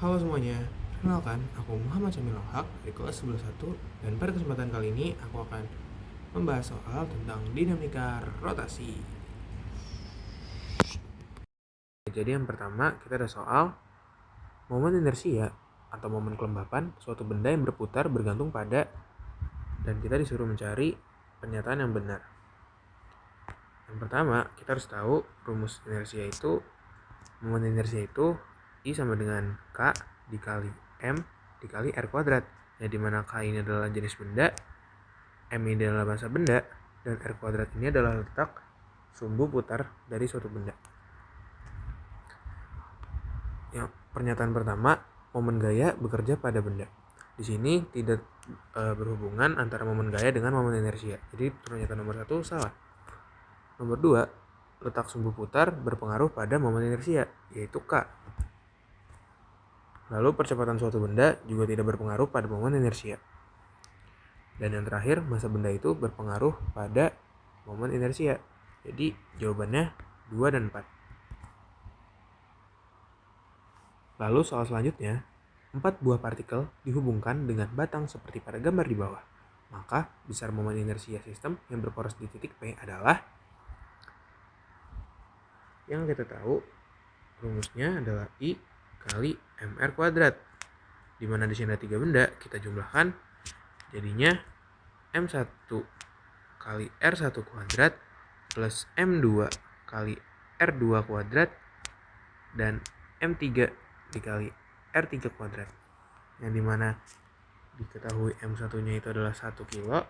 Halo semuanya, kenalkan aku Muhammad Syamil Haq dari kelas 11 dan pada kesempatan kali ini aku akan membahas soal tentang dinamika rotasi. Jadi yang pertama kita ada soal momen inersia atau momen kelembapan suatu benda yang berputar bergantung pada, dan kita disuruh mencari pernyataan yang benar. Yang pertama kita harus tahu rumus inersia itu, momen inersia itu I sama dengan K dikali M dikali R kuadrat, ya dimana K ini adalah jenis benda, M ini adalah massa benda, dan R kuadrat ini adalah letak sumbu putar dari suatu benda. Yang pernyataan pertama, momen gaya bekerja pada benda. Di sini tidak berhubungan antara momen gaya dengan momen inersia. Jadi pernyataan nomor 1 salah. Nomor 2, letak sumbu putar berpengaruh pada momen inersia, yaitu K. Lalu percepatan suatu benda juga tidak berpengaruh pada momen inersia. Dan yang terakhir, massa benda itu berpengaruh pada momen inersia. Jadi jawabannya 2 dan 4. Lalu soal selanjutnya, 4 buah partikel dihubungkan dengan batang seperti pada gambar di bawah. Maka besar momen inersia sistem yang berporos di titik P adalah, yang kita tahu rumusnya adalah I kali MR kuadrat. Dimana di sini ada 3 benda, kita jumlahkan jadinya M1 kali R1 kuadrat plus M2 kali R2 kuadrat dan M3 dikali R3 kuadrat, yang dimana diketahui M1 nya itu adalah 1 kilo,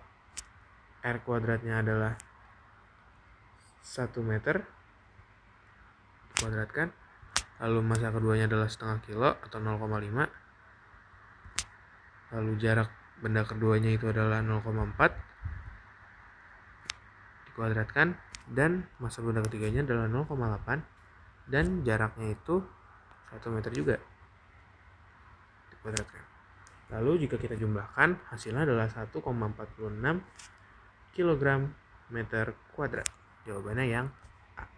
R kuadratnya adalah 1 meter dikuadratkan, lalu massa keduanya adalah setengah kilo atau 0,5, lalu jarak benda keduanya itu adalah 0,4 dikuadratkan, dan massa benda ketiganya adalah 0,8 dan jaraknya itu 1 meter juga dikuadratkan. Lalu jika kita jumlahkan, hasilnya adalah 1,46 kg meter kuadrat. Jawabannya yang A.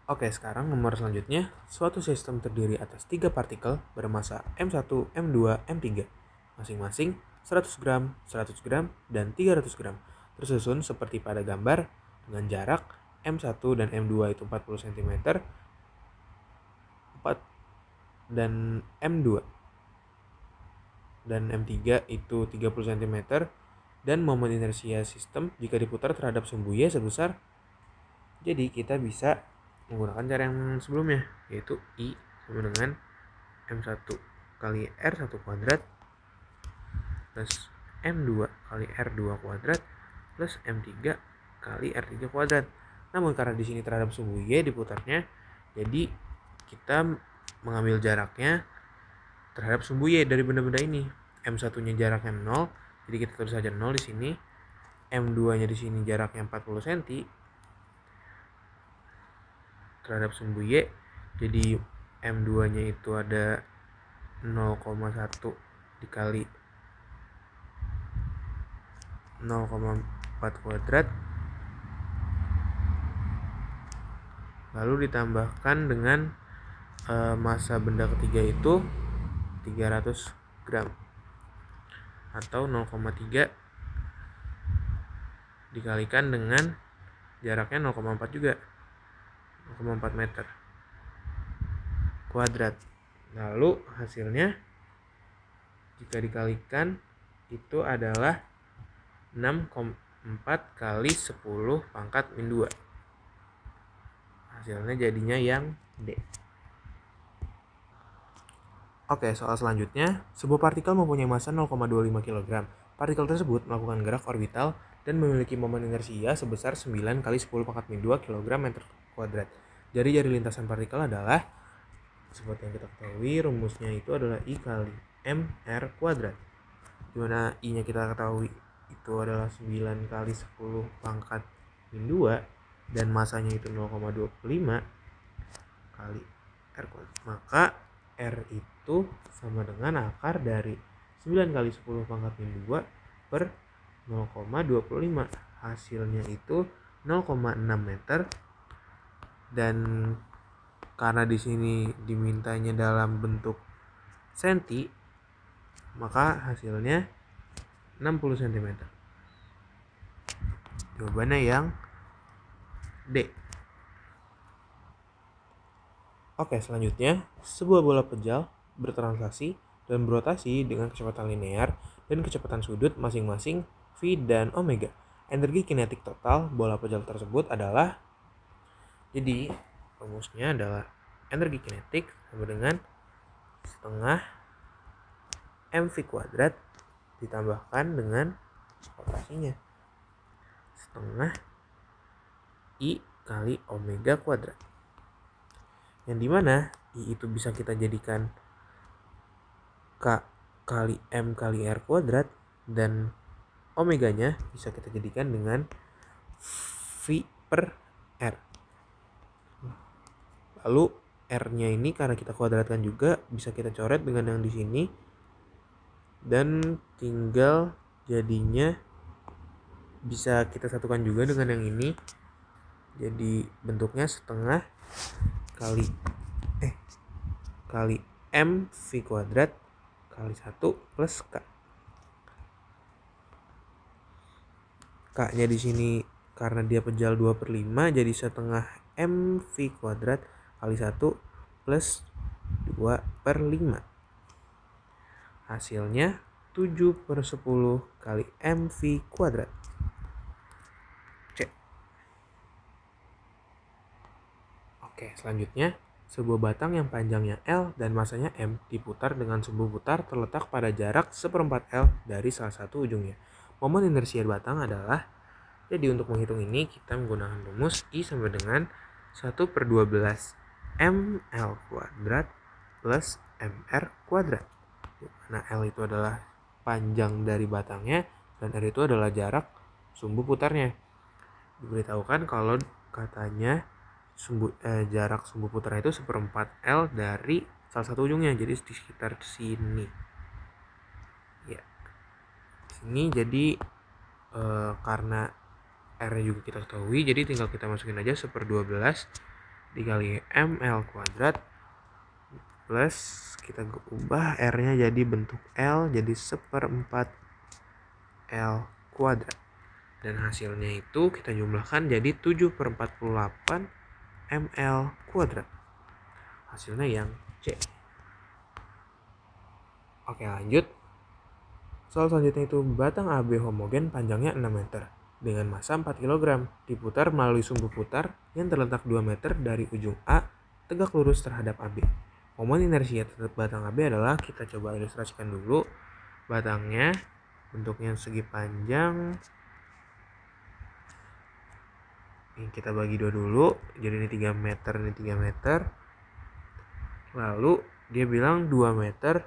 Oke, sekarang nomor selanjutnya, suatu sistem terdiri atas 3 partikel bermassa M1, M2, M3, masing-masing 100 gram, 100 gram, dan 300 gram, tersusun seperti pada gambar dengan jarak M1 dan M2 itu 40 cm, 4 dan M2 dan M3 itu 30 cm, dan momen inersia sistem jika diputar terhadap sumbu Y sebesar. Jadi kita bisa menggunakan cara yang sebelumnya, yaitu I sama dengan M1 kali R1 kuadrat plus M2 kali R2 kuadrat plus M3 kali R3 kuadrat. Namun karena di sini terhadap sumbu Y diputarnya, jadi kita mengambil jaraknya terhadap sumbu Y dari benda-benda ini. M1-nya jaraknya 0, jadi kita tulis saja 0 di sini. M2-nya di sini jaraknya 40 cm terhadap sumbu Y. Jadi M2-nya itu ada 0,1 dikali 0,4 kuadrat, lalu ditambahkan dengan massa benda ketiga itu 300 gram atau 0,3 dikalikan dengan jaraknya 0,4 juga, 0,4 meter kuadrat. Lalu hasilnya jika dikalikan itu adalah 6,4 kali 10 pangkat min 2. Hasilnya jadinya yang D. Oke, soal selanjutnya, sebuah partikel mempunyai massa 0,25 kg. Partikel tersebut melakukan gerak orbital dan memiliki momen inersia sebesar 9 kali 10 pangkat min 2 kg meter kuadrat. Jari-jari lintasan partikel adalah, seperti yang kita ketahui, rumusnya itu adalah I kali MR kuadrat. Dimana I-nya kita ketahui itu adalah 9 kali 10 pangkat min 2 dan masanya itu 0,25 kali R kuadrat. Maka R itu sama dengan akar dari 9 kali 10 pangkat min 2 per 0,25. Hasilnya itu 0,6 meter, dan karena di sini dimintanya dalam bentuk senti, maka hasilnya 60 cm. Jawabannya yang D. Oke, selanjutnya, sebuah bola pejal bertranslasi dan berotasi dengan kecepatan linear dan kecepatan sudut masing-masing V dan omega. Energi kinetik total bola pejal tersebut adalah, jadi rumusnya adalah energi kinetik sama dengan setengah mv kuadrat ditambahkan dengan rotasinya, setengah I kali omega kuadrat. Yang dimana I itu bisa kita jadikan K kali M kali R kuadrat, dan omeganya bisa kita jadikan dengan V per R. Lalu R-nya ini karena kita kuadratkan juga bisa kita coret dengan yang di sini, dan tinggal jadinya bisa kita satukan juga dengan yang ini. Jadi bentuknya setengah kali M V kuadrat kali 1 plus K. K-nya di sini karena dia pejal 2/5 jadi setengah M V kuadrat kali 1 plus 2/5. Hasilnya 7/10 kali MV kuadrat. C. Oke, selanjutnya, sebuah batang yang panjangnya L dan masanya M diputar dengan sumbu putar terletak pada jarak 1/4 L dari salah satu ujungnya. Momen inersia batang adalah, jadi untuk menghitung ini kita menggunakan rumus I sama dengan 1/12 ml kuadrat plus mr kuadrat. Nah, L itu adalah panjang dari batangnya dan R itu adalah jarak sumbu putarnya. Diberitahukan kalau katanya jarak sumbu putarnya itu 1/4 L dari salah satu ujungnya, jadi di sekitar sini. Ya, sini jadi karena R-nya juga kita ketahui, jadi tinggal kita masukin aja 1/12 dikali ml kuadrat plus kita ubah R-nya jadi bentuk L, jadi 1/4 L kuadrat, dan hasilnya itu kita jumlahkan jadi 7/48 ml kuadrat. Hasilnya yang C. Oke, lanjut. Soal selanjutnya itu batang AB homogen panjangnya 6 meter dengan massa 4 kg diputar melalui sumbu putar yang terletak 2 meter dari ujung A tegak lurus terhadap AB. Momen inersia terhadap batang AB adalah, kita coba ilustrasikan dulu. Batangnya bentuknya segi panjang, ini kita bagi 2 dulu, jadi ini 3 meter, ini 3 meter. Lalu dia bilang 2 meter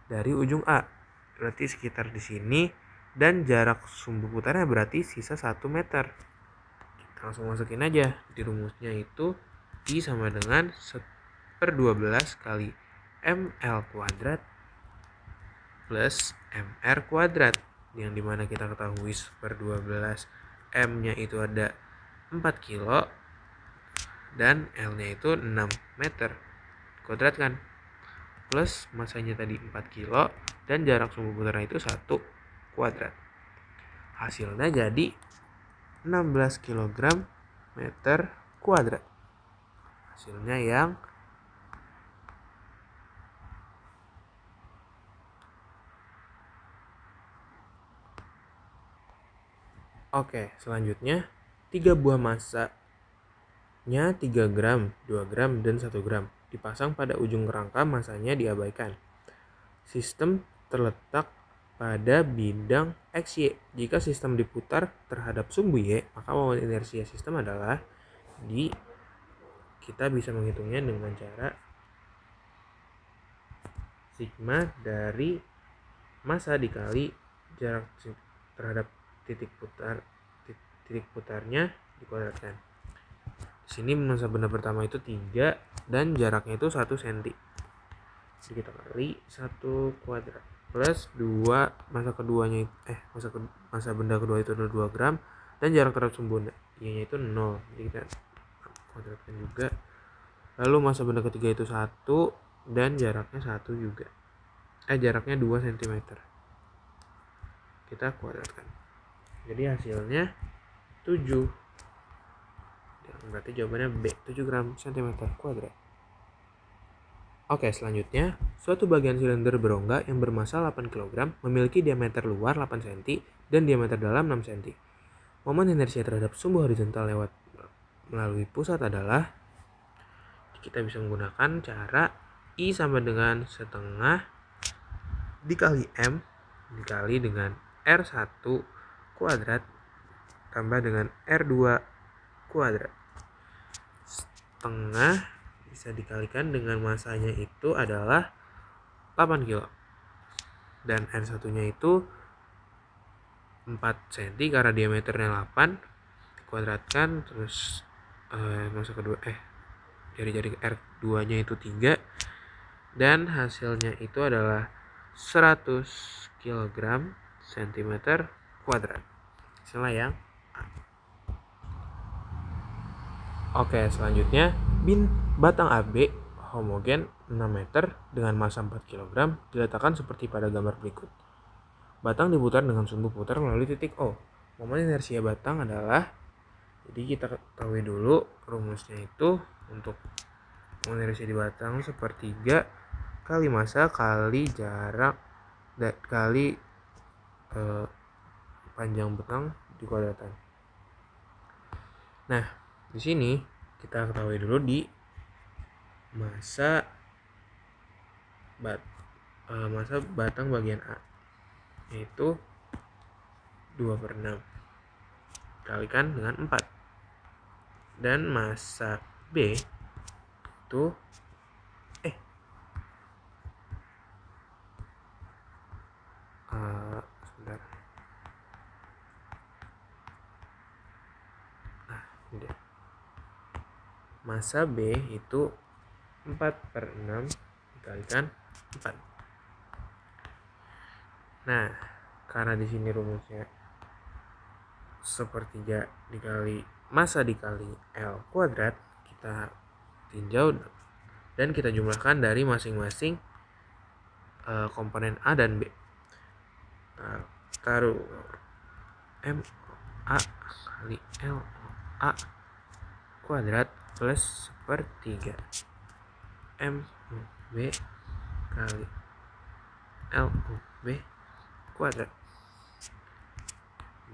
dari ujung A, berarti sekitar di sini, dan jarak sumbu putarnya berarti sisa 1 meter. Kita langsung masukin aja di rumusnya, itu I sama dengan 1/12 kali ml kuadrat plus mr kuadrat, yang dimana kita ketahui 1/12 m nya itu ada 4 kilo dan L nya itu 6 meter kuadratkan, plus masanya tadi 4 kilo dan jarak sumbu putarnya itu 1 kuadrat. Hasilnya jadi 16 kg meter kuadrat. Hasilnya yang Oke, selanjutnya 3 buah masanya 3 gram, 2 gram, dan 1 gram dipasang pada ujung kerangka, masanya diabaikan. Sistem terletak pada bidang XY. Jika sistem diputar terhadap sumbu Y, maka momen inersia sistem adalah, kita bisa menghitungnya dengan cara sigma dari massa dikali jarak terhadap titik putarnya dikuadratkan. Di sini massa benda pertama itu 3 dan jaraknya itu 1 cm. Jadi kita kali 1 kuadrat plus 2 massa keduanya massa benda kedua itu adalah 2 gram dan jarak terhadap sumbu Y-nya itu 0. Jadi kita kuadratkan juga Lalu massa benda ketiga itu 1 dan jaraknya 1 juga. Jaraknya 2 cm. Kita kuadratkan. Jadi hasilnya 7. Berarti jawabannya B, 7 gram cm kuadrat. Oke, selanjutnya, suatu bagian silinder berongga yang bermassa 8 kg memiliki diameter luar 8 cm dan diameter dalam 6 cm. Momen inersia terhadap sumbu horizontal melalui pusat adalah, kita bisa menggunakan cara I sama dengan setengah dikali M dikali dengan R1 kuadrat tambah dengan R2 kuadrat. Setengah bisa dikalikan dengan masanya itu adalah 8 kilo. Dan R1 nya itu 4 cm karena diameternya 8 dikuadratkan, terus massa kedua jari-jari R2 nya itu 3 dan hasilnya itu adalah 100 kg cm kuadrat. Hasilnya yang A. Oke, selanjutnya batang AB homogen 6 meter dengan massa 4 kg diletakkan seperti pada gambar berikut. Batang diputar dengan sumbu putar melalui titik O. Momen inersia batang adalah, jadi kita ketahui dulu rumusnya itu untuk momen inersia di batang sepertiga kali massa kali jarak kali panjang batang dikuadratkan. Nah, di sini kita ketahui dulu di massa batang bagian A yaitu 2/6 kalikan dengan 4, dan massa B itu sebentar. Ini massa B itu 4/6 dikalikan 4. Nah, karena di sini rumusnya sepertiga dikali massa dikali L kuadrat, kita tinjau dan kita jumlahkan dari masing-masing komponen A dan B. Taruh M A kali L A kuadrat plus sepertiga M B kali L B kuadrat,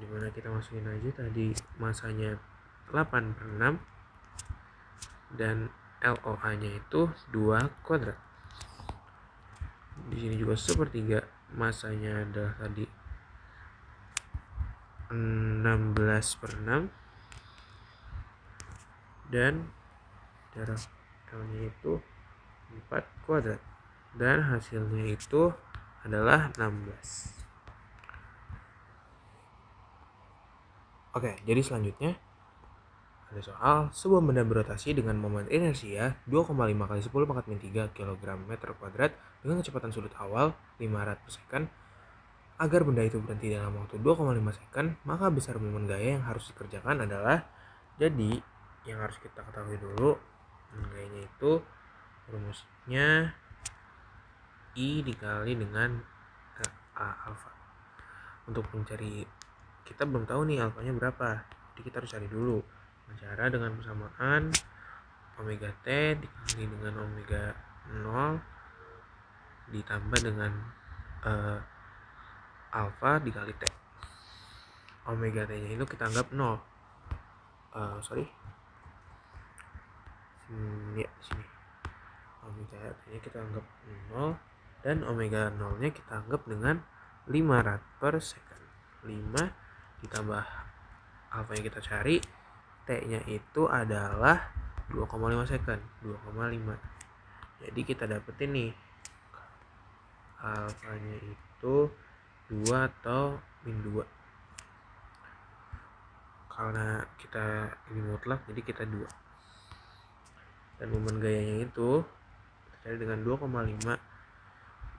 dimana kita masukin aja tadi masanya 8/6 dan LOA nya itu 2 kuadrat. Di sini juga sepertiga, masanya adalah tadi 16/6 dan jarak L nya itu 4 kuadrat, dan hasilnya itu adalah 16. Oke, jadi selanjutnya ada soal sebuah benda berotasi dengan momen inersia 2,5 kali 10 pangkat min 3 kg meter kuadrat dengan kecepatan sudut awal 5 rad per second. Agar benda itu berhenti dalam waktu 2,5 second, maka besar momen gaya yang harus dikerjakan adalah, jadi yang harus kita ketahui dulu momen gayanya itu rumusnya I dikali dengan A alfa. Untuk mencari, kita belum tahu nih alfanya berapa, jadi kita harus cari dulu cara dengan persamaan omega t dikali dengan omega 0 ditambah dengan alfa dikali t. Omega t nya itu kita anggap 0. Sini omega t nya kita anggap 0 dan omega 0 nya kita anggap dengan 5 rad per second. 5 ditambah alfa yang kita cari, t nya itu adalah 2,5 second. 2,5. Jadi kita dapetin nih alfanya itu 2 atau min 2. Karena kita ini mutlak, jadi kita 2. Dan momen gayanya itu kita cari dengan 2,5.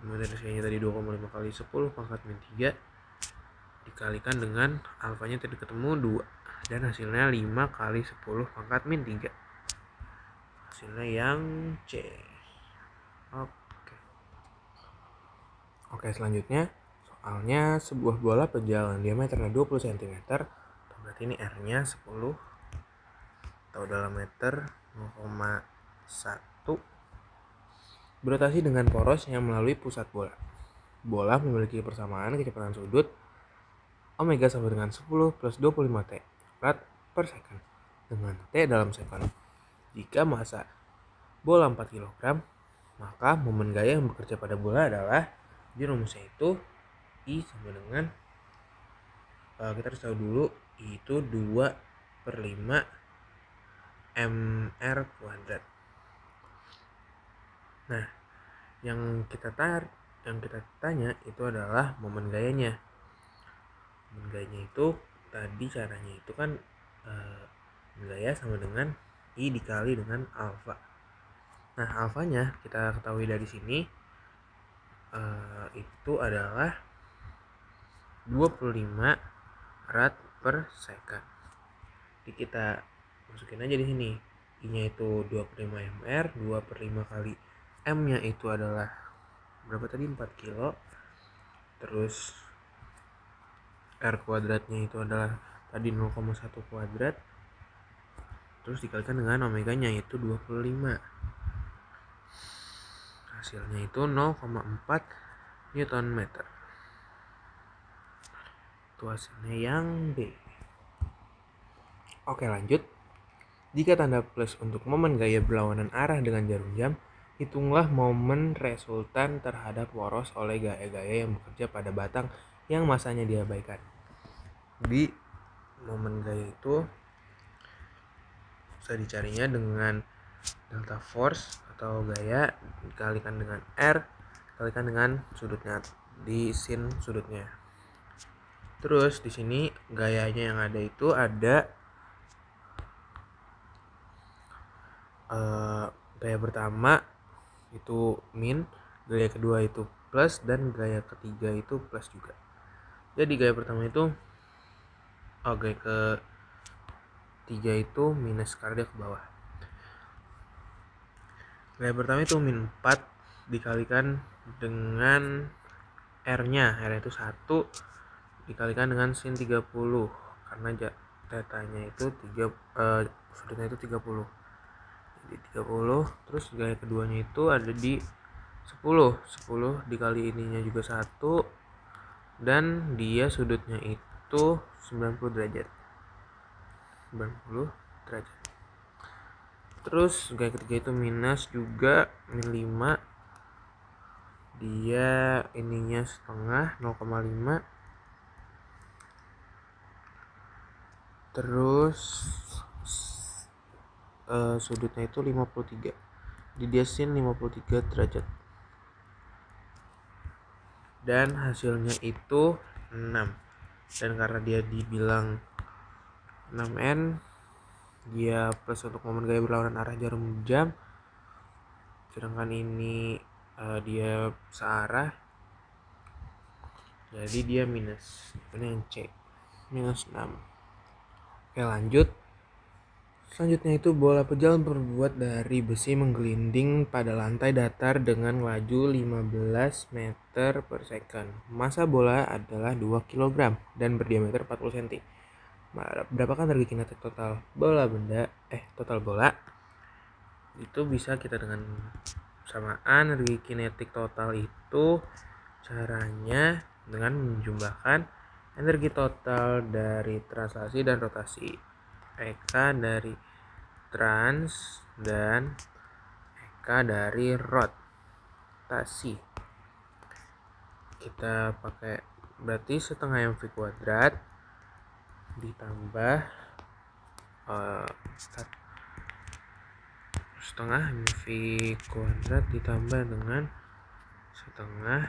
Momen inersianya tadi 2,5 kali 10 pangkat min 3 dikalikan dengan alfanya tadi ketemu 2, dan hasilnya 5 kali 10 pangkat min 3. Hasilnya yang C. Oke, selanjutnya soalnya sebuah bola pejalan diameternya 20 cm, berarti ini R-nya 10 atau dalam meter 0,1, berotasi dengan poros yang melalui pusat bola. Bola memiliki persamaan kecepatan sudut omega sama dengan 10 plus 25 T rad per second dengan T dalam second. Jika massa bola 4 kg, maka momen gaya yang bekerja pada bola adalah, di rumusnya itu I sama dengan kita harus tahu dulu I itu 2/5 mr kuadrat. Nah, yang kita tanya itu adalah momen gayanya. Momen gayanya itu tadi caranya itu kan gaya sama dengan I dikali dengan alfa. Nah, alfanya kita ketahui dari sini itu adalah 25 rad per second. Jadi kita masukin aja di sini. I-nya itu 25 mr, 2/5 kali M-nya itu adalah berapa tadi? 4 kilo. Terus R kuadratnya itu adalah tadi 0,1 kuadrat. Terus dikalikan dengan omeganya yaitu 25. Hasilnya itu 0,4 Newton meter. Itu hasilnya yang B. Oke, lanjut. Jika tanda plus untuk momen gaya berlawanan arah dengan jarum jam, hitunglah momen resultan terhadap poros oleh gaya-gaya yang bekerja pada batang yang masanya diabaikan. Di momen gaya itu bisa dicarinya dengan delta force atau gaya dikalikan dengan R dikalikan dengan sudutnya di sin sudutnya. Terus di sini gayanya yang ada itu ada gaya pertama itu min, gaya kedua itu plus, dan gaya ketiga itu plus juga. Jadi gaya pertama itu gaya ketiga itu minus karena dia ke bawah. Gaya pertama itu min 4 dikalikan dengan R-nya itu 1 dikalikan dengan sin 30 karena tetanya itu sudutnya itu 30. Jadi 30. Terus gaya keduanya itu ada di 10 dikali ininya juga 1 dan dia sudutnya itu 90 derajat. Terus gaya ketiga itu minus juga min 5, dia ininya setengah 0,5. Terus sudutnya itu 53, di dia sin 53 derajat, dan hasilnya itu 6. Dan karena dia dibilang 6N, dia plus untuk momen gaya berlawanan arah jarum jam, sedangkan ini dia searah, jadi dia minus. Ini yang C, minus 6. Oke, lanjut. Selanjutnya itu bola pejalan terbuat dari besi menggelinding pada lantai datar dengan laju 15 meter per second. Massa bola adalah 2 kg dan berdiameter 40 cm. Berapakah energi kinetik total total bola? Itu bisa kita dengan samaan energi kinetik total itu caranya dengan menjumlahkan energi total dari translasi dan rotasi. Eka dari trans dan Eka dari rotasi. Kita pakai berarti setengah mv kuadrat ditambah setengah mv kuadrat ditambah dengan setengah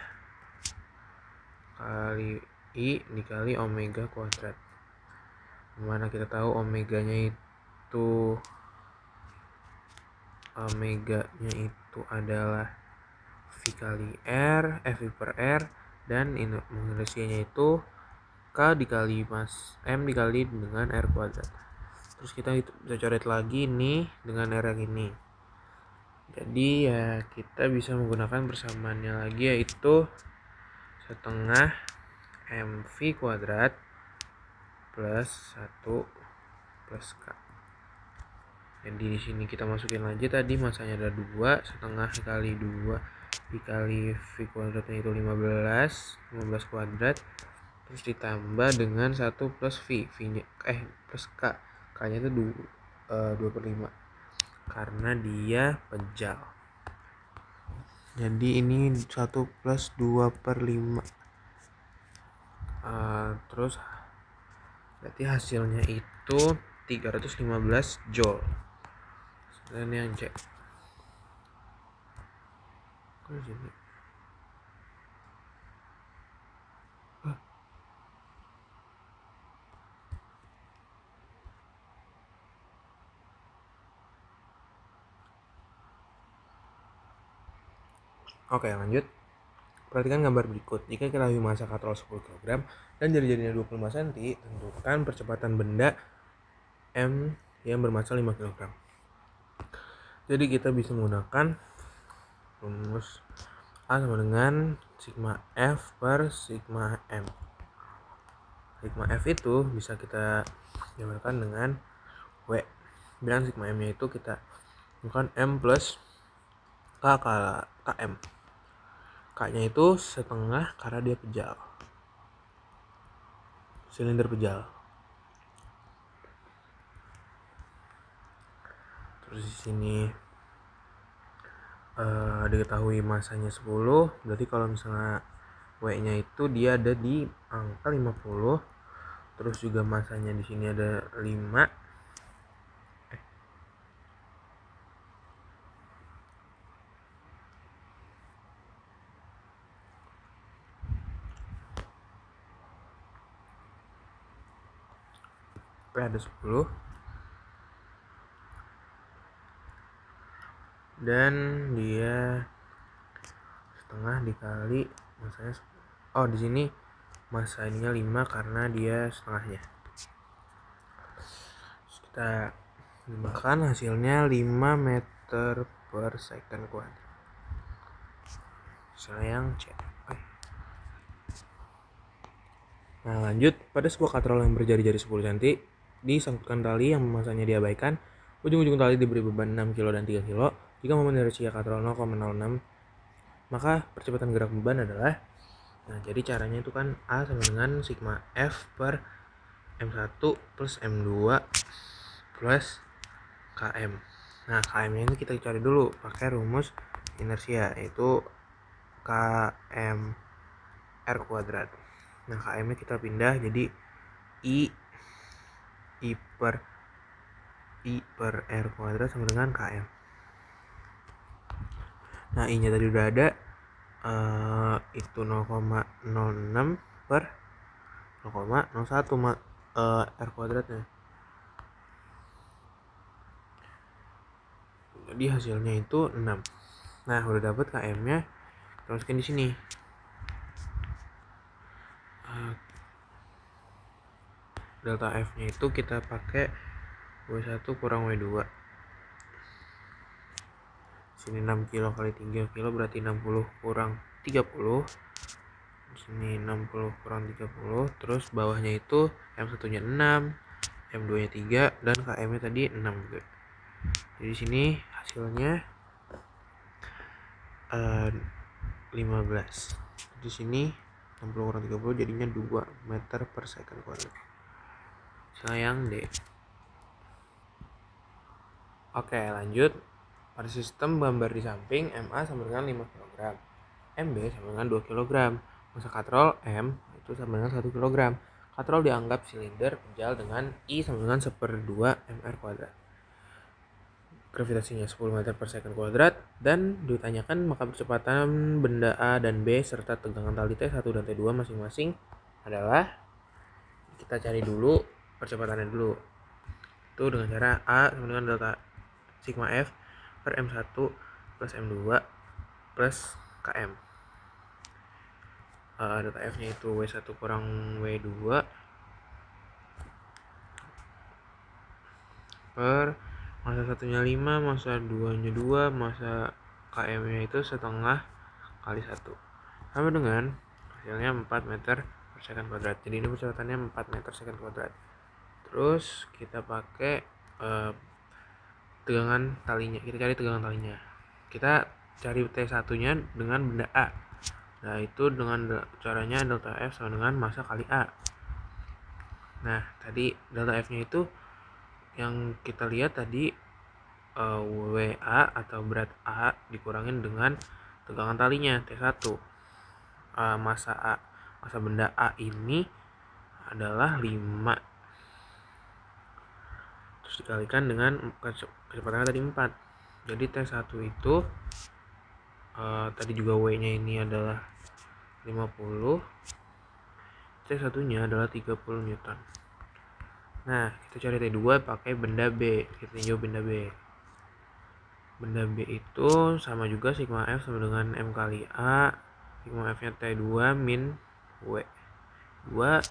kali I dikali omega kuadrat, dimana kita tahu omeganya itu adalah V kali R, V per R, dan inersianya itu K dikali M dikali dengan R kuadrat. Terus kita bisa coret lagi nih dengan R yang ini. Jadi ya kita bisa menggunakan persamaannya lagi, yaitu setengah mv kuadrat plus 1 plus k. Jadi di sini kita masukin lagi, tadi masanya ada 2, setengah kali 2 dikali v kuadratnya itu 15 kuadrat, terus ditambah dengan 1 plus v nya plus k nya itu 2/5 karena dia pejal. Jadi ini 1 plus 2/5, terus berarti hasilnya itu 315 joule. Dan yang cek jadi Oke, lanjut. Perhatikan gambar berikut. Jika kita ketahui massa katrol 10 kg dan jari-jarinya 25 cm, tentukan percepatan benda M yang bermassa 5 kg. Jadi kita bisa menggunakan rumus A sama dengan sigma F per sigma M. Sigma F itu bisa kita jabarkan dengan W. Bilang sigma M nya itu kita bukan M plus K KM. K nya itu setengah karena dia pejal, silinder pejal. Terus di sini diketahui masanya 10, berarti kalau misalnya W nya itu dia ada di angka 50, terus juga masanya di sini ada 5. Ada 10 dan dia setengah dikali masanya di sini masanya 5 karena dia setengahnya. Terus kita dimakan hasilnya 5 meter per second kuadrat. Sayang cek. Nah lanjut, pada sebuah katrol yang berjari-jari 10 cm disangkutkan tali yang masanya diabaikan. Ujung-ujung tali diberi beban 6 kg dan 3 kg. Jika momen inersia katrol 0,06, maka percepatan gerak beban adalah, nah jadi caranya itu kan A sama dengan sigma F per M1 plus M2 plus KM. Nah KM nya ini kita cari dulu pakai rumus inersia, yaitu KM R kuadrat. Nah KM nya kita pindah jadi I per R kuadrat sama dengan KM. Nah I nya tadi udah ada, itu 0,06 per 0,01 R kuadratnya. Jadi hasilnya itu 6. Nah udah dapet KM nya, kita masukin di sini. Delta F nya itu kita pakai W1 kurang W2. Sini 6 kilo kali 3 kilo berarti 60 kurang 30. Sini 60 kurang 30. Terus bawahnya itu M1 nya 6, M2 nya 3, dan KM nya tadi 6 juga. Jadi sini hasilnya 15. Di sini 60 kurang 30 jadinya 2 meter per second kuadrat. Sayang deh. Oke lanjut. Pada sistem gambar di samping, MA sama dengan 5 kg, MB sama dengan 2 kg. Massa katrol M itu sama dengan 1 kg. Katrol dianggap silinder pejal dengan I sama dengan 1/2 mr kuadrat. Gravitasinya 10 meter per second kuadrat, dan ditanyakan maka percepatan benda A dan B serta tegangan tali T1 dan T2 masing-masing adalah, kita cari dulu percepatannya dulu. Itu dengan cara A sama dengan delta sigma F per M1 plus M2 plus KM. Delta F nya itu W1 kurang W2 per massa satunya 5, massa 2-nya 2, massa km-nya itu setengah kali 1 sama dengan hasilnya 4 meter per second kuadrat. Jadi ini percepatannya 4 meter second kuadrat. Terus kita pakai tegangan talinya, kita cari tegangan talinya. Kita cari T1 nya dengan benda A. Nah itu dengan caranya delta F sama dengan massa kali A. Nah tadi delta F nya itu yang kita lihat tadi WA atau berat A dikurangin dengan tegangan talinya T1. Massa benda A ini adalah 5, terus dikalikan dengan kecepatannya tadi 4. Jadi T1 itu tadi juga W nya ini adalah 50, T1 nya adalah 30 Newton. Nah kita cari T2 pakai benda B. Kita tinjau benda B. Benda B itu sama juga sigma F sama dengan M kali A. Sigma F nya T2 min W 2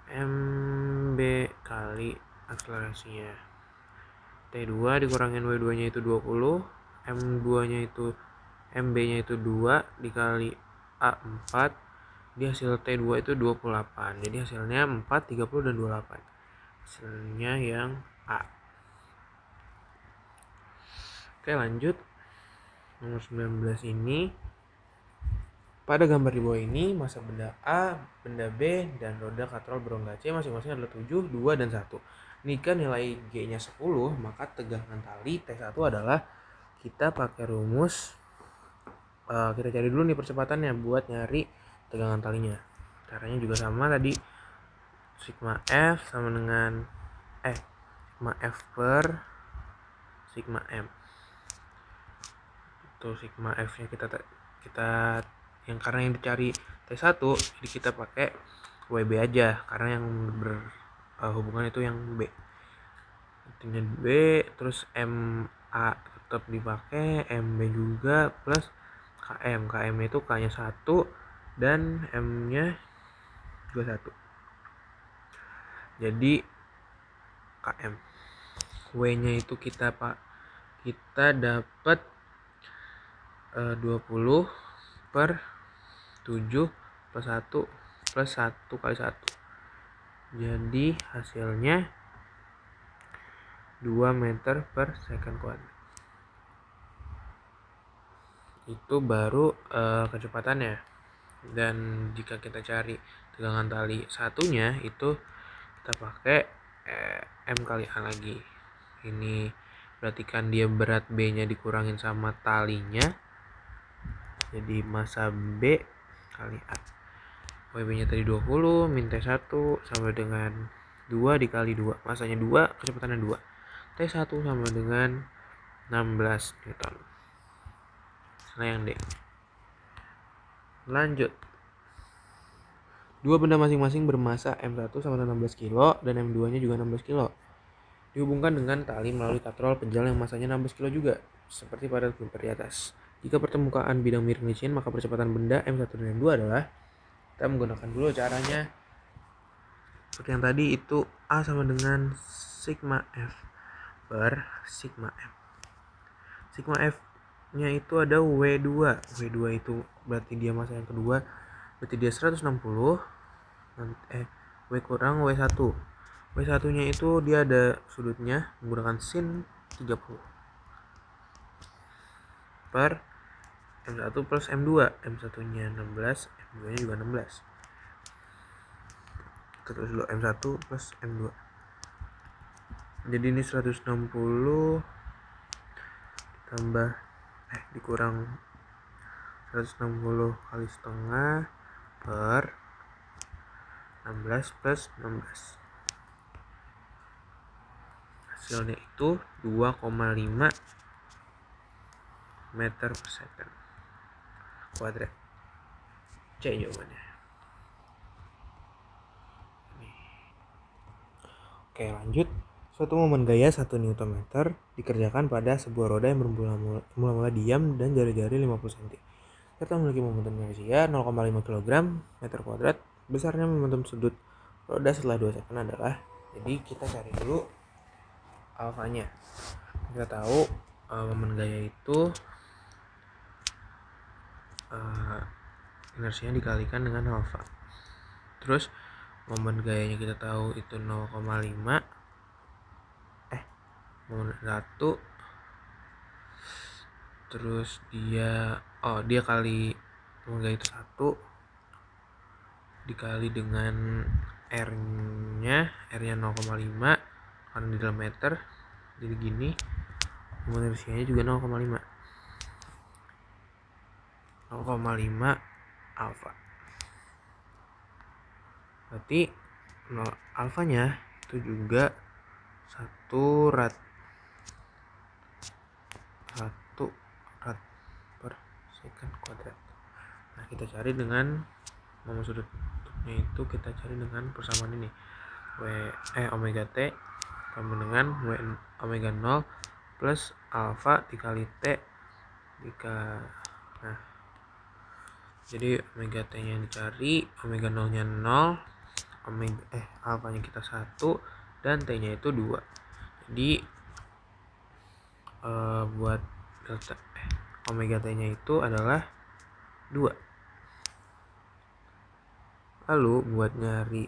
MB kali akselerasinya. T2 dikurangin W2 nya itu 20, M2 nya itu MB nya itu 2 dikali A4, di hasil T2 itu 28. Jadi hasilnya 4, 30 dan 28. Hasilnya yang A. Oke lanjut, nomor 19 ini. Pada gambar di bawah ini, massa benda A, benda B, dan roda katrol berongga C masing-masing adalah 7, 2, dan 1. Jika nilai G-nya 10, maka tegangan tali T1 adalah, kita pakai rumus, kita cari dulu nih percepatannya buat nyari tegangan talinya. Caranya juga sama tadi, sigma F sama dengan sigma F per sigma M. Itu sigma F nya kita yang karena yang dicari T1, jadi kita pakai WB aja karena yang berhubungan itu yang B. Intinya B, terus MA tetap dipakai, MB juga, plus KM. KM itu K-nya 1 dan M-nya juga 1. Jadi KM. W-nya itu kita dapat 20 per 7 plus 1 plus 1 kali 1. Jadi hasilnya 2 meter per second kuadrat. Itu baru kecepatannya. Dan jika kita cari tegangan tali satunya itu kita pakai M kali A lagi. Ini berarti kan dia berat B nya dikurangin sama talinya, jadi massa B kali A. WB nya tadi 20 min T1 sama dengan 2 dikali 2, massanya 2, kecepatannya 2. T1 sama dengan 16 Newton. Nah yang D. Lanjut. Dua benda masing-masing bermassa M1 sama dengan 16 kg dan M2 nya juga 16 kg. Dihubungkan dengan tali melalui katrol penjal yang massanya 16 kg juga, seperti pada gambar di atas. Jika pertemuan bidang miring licin, maka percepatan benda M1 dan M2 adalah, kita menggunakan dulu caranya seperti yang tadi, itu A sama dengan sigma F per sigma M. Sigma F nya itu ada W2. W2 itu berarti dia massa yang kedua, berarti dia 160. W kurang W1. W1 nya itu dia ada sudutnya menggunakan sin 30 per M1 plus M2. M1 nya 16, M2 nya juga 16. Terus dulu M1 plus M2. Jadi ini 160 tambah dikurang 160 kali setengah per 16 plus 16. Hasilnya itu 2,5 meter per second kuadrat. C jawabannya. Oke lanjut. Suatu momen gaya 1 Nm dikerjakan pada sebuah roda yang bermula-mula diam dan jari-jari 50 cm. Serta memiliki momentum inersia 0,5 kg meter kuadrat. Besarnya momentum sudut roda setelah 2 second adalah, jadi kita cari dulu alfanya. Kita tahu momen gaya itu inersinya dikalikan dengan alfa. Terus momen gayanya kita tahu itu 0,5, momen 1, terus dia kali momen gaya itu 1 dikali dengan R-nya 0,5 karena di dalam meter, jadi gini. Momen inersianya juga 0,5 alfa. Berarti alfanya itu juga 1 rad per second kuadrat. Nah, kita cari dengan momen sudutnya itu, kita cari dengan persamaan ini. Omega T sama dengan omega 0 plus alfa dikali T nah, jadi omega T nya dicari, omega 0 nya 0, alfanya kita 1 dan T nya itu 2. Jadi buat delta omega T nya itu adalah 2. Lalu buat nyari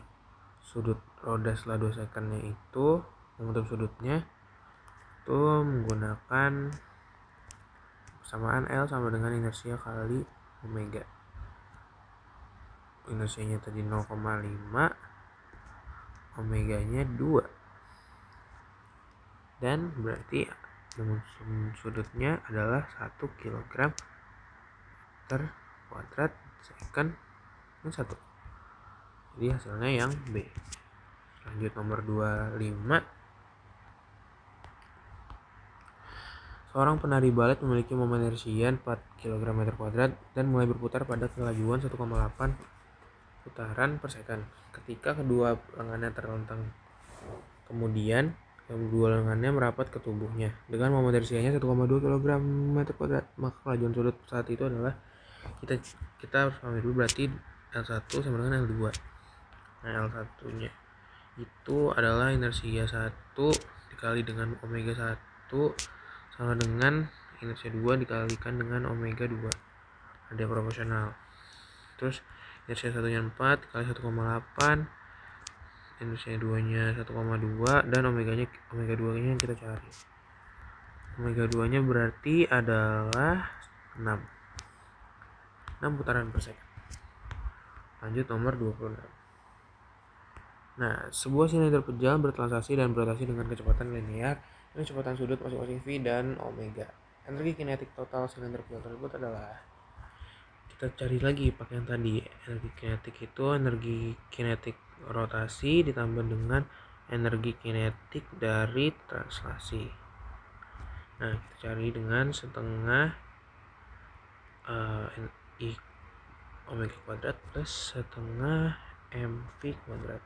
sudut roda setelah 2 secondnya itu, momentum sudutnya itu menggunakan persamaan L sama dengan inersia kali omega. Inersianya tadi 0,5, omeganya 2, dan berarti momentum sudutnya adalah 1 kg meter kuadrat second dan 1. Jadi hasilnya yang B. Lanjut nomor 25. Seorang penari balet memiliki momen inersia 4 kg meter kuadrat dan mulai berputar pada kelajuan 1,8 putaran per second. Ketika kedua lengannya terlentang, kemudian kedua lengannya merapat ke tubuhnya dengan momen inersianya 1,2 kg meter kuadrat, maka kelajuan sudut saat itu adalah kita harus pahami dulu, berarti L1 sama dengan L2. Nah, L1 nya itu adalah inersia 1 dikali dengan omega 1 sama dengan inersia 2 dikalikan dengan omega 2, ada proporsional. Terus inersia 1 nya 4 kali 1,8, inersia 2 nya 1,2, dan omega 2 nya yang kita cari. Omega 2 nya berarti adalah 6 putaran per second. Lanjut nomor 26. Nah, sebuah silinder pejal bertranslasi dan berotasi dengan kecepatan linear dan kecepatan sudut masing-masing V dan omega. Energi kinetik total silinder pejal tersebut adalah, kita cari lagi pakai yang tadi. Energi kinetik itu energi kinetik rotasi ditambah dengan energi kinetik dari translasi. Nah, kita cari dengan setengah I omega kuadrat plus setengah mv kuadrat.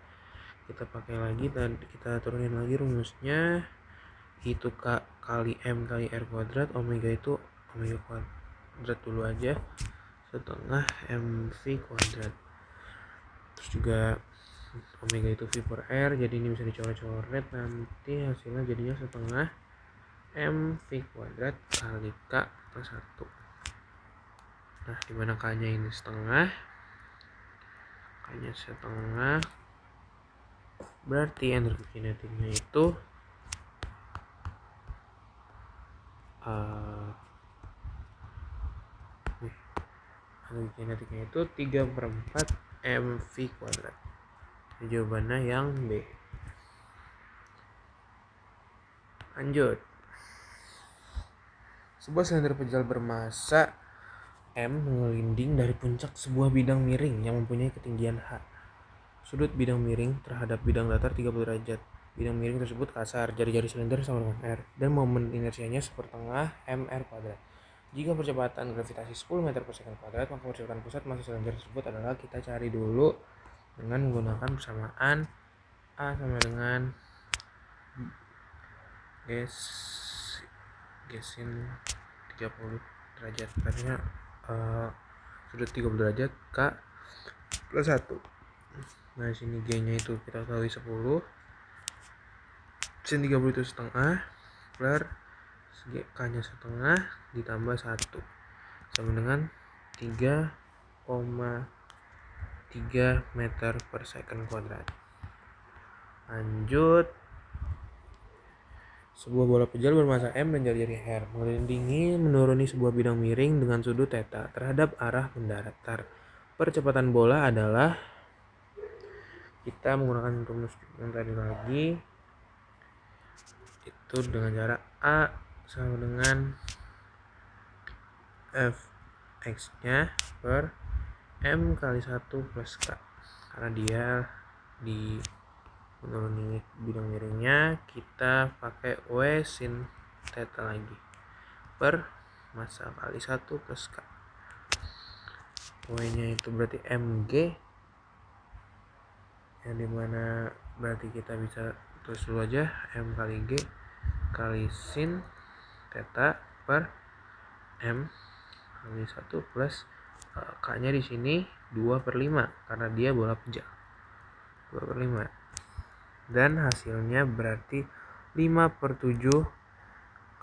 Kita pakai lagi dan kita turunin lagi rumusnya, itu kali m kali r kuadrat, omega itu omega kuadrat dulu aja, setengah mv kuadrat. Terus juga omega itu v per r, jadi ini bisa dicoret-coret, nanti hasilnya jadinya setengah mv kuadrat kali k plus 1. Nah, dimana k nya ini setengah, k nya setengah, berarti energi kinetiknya itu energi kinetiknya itu 3/4 mv kuadrat. Jadi jawabannya yang B. Lanjut. Sebuah silinder pejal bermasa M mengelinding dari puncak sebuah bidang miring yang mempunyai ketinggian H. Sudut bidang miring terhadap bidang datar 30 derajat. Bidang miring tersebut kasar, jari-jari silinder sama dengan R, dan momen inersianya sepertengah mr kuadrat. Jika percepatan gravitasi 10 meter per second kuadrat, maka percepatan pusat massa silinder tersebut adalah, kita cari dulu dengan menggunakan persamaan A sama dengan gesin 30 derajat, artinya sudut 30 derajat K plus 1. Nah, sini G nya itu kita tahu 10, sin 30 itu setengah, per K-nya setengah ditambah 1 sama dengan 3,3 meter per second kuadrat. Lanjut, sebuah bola pejal bermassa M dan jari-jari R melindungi menuruni sebuah bidang miring dengan sudut theta terhadap arah mendatar. Percepatan bola adalah, kita menggunakan rumus yang tadi lagi, itu dengan cara A sama dengan Fx nya per M kali 1 plus K, karena dia di menuruni bidang miringnya, kita pakai W sin theta lagi per massa kali 1 plus K. W nya itu berarti Mg, yang dimana berarti kita bisa tulis dulu aja M kali G kali sin theta per M kali 1 plus K nya di sini 2/5 karena dia bola pejal, 2/5, dan hasilnya berarti 5/7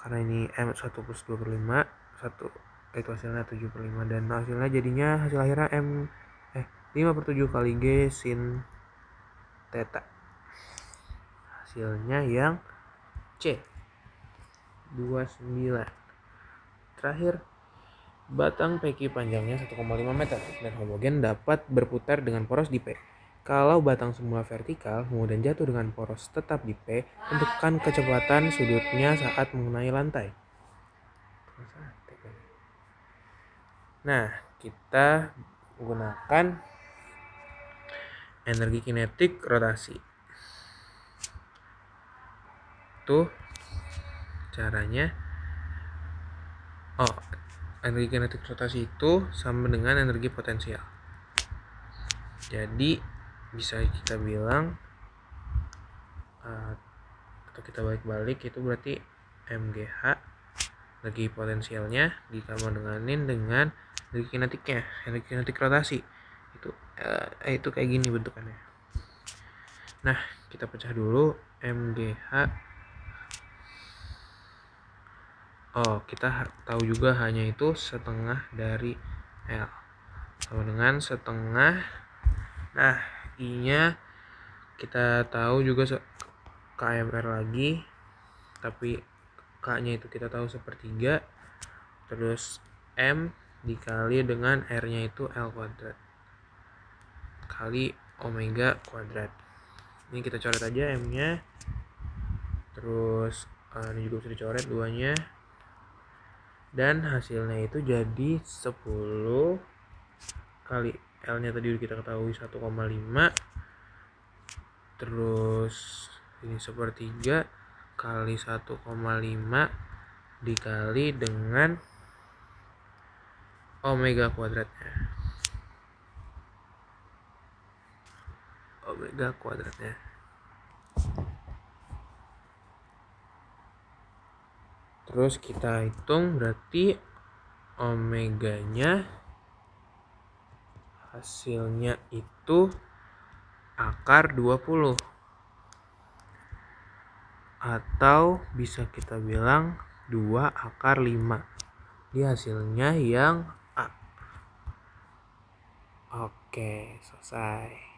karena ini M1 plus 2/5, 1 itu hasilnya 7/5, dan hasilnya jadinya hasil akhirnya 5/7 kali G sin theta. Hasilnya yang C, 29. Terakhir, batang peki panjangnya 1,5 meter dan homogen dapat berputar dengan poros di P. Kalau batang semula vertikal kemudian jatuh dengan poros tetap di P, tentukan kecepatan sudutnya saat mengenai lantai. Nah, kita menggunakan energi kinetik rotasi. Tuh caranya. Energi kinetik rotasi itu sama dengan energi potensial. Jadi bisa kita bilang atau kita balik-balik, itu berarti MGH energi potensialnya ditambah dengan energi kinetiknya, energi kinetik rotasi itu kayak gini bentukannya. Nah, kita pecah dulu. MGH, kita tahu juga hanya itu setengah dari L sama dengan setengah. Nah, I nya kita tahu juga KMR lagi, tapi K nya itu kita tahu 1/3, terus M dikali dengan R nya itu L kuadrat kali omega kuadrat. Ini kita coret aja M nya, terus ini juga bisa dicoret 2 nya, dan hasilnya itu jadi 10 kali L nya tadi kita ketahui 1,5, terus ini 1/3 kali 1,5 dikali dengan omega kuadratnya. Terus kita hitung, berarti omeganya hasilnya itu akar 20, atau bisa kita bilang 2/5. Ini hasilnya yang A. Oke, selesai.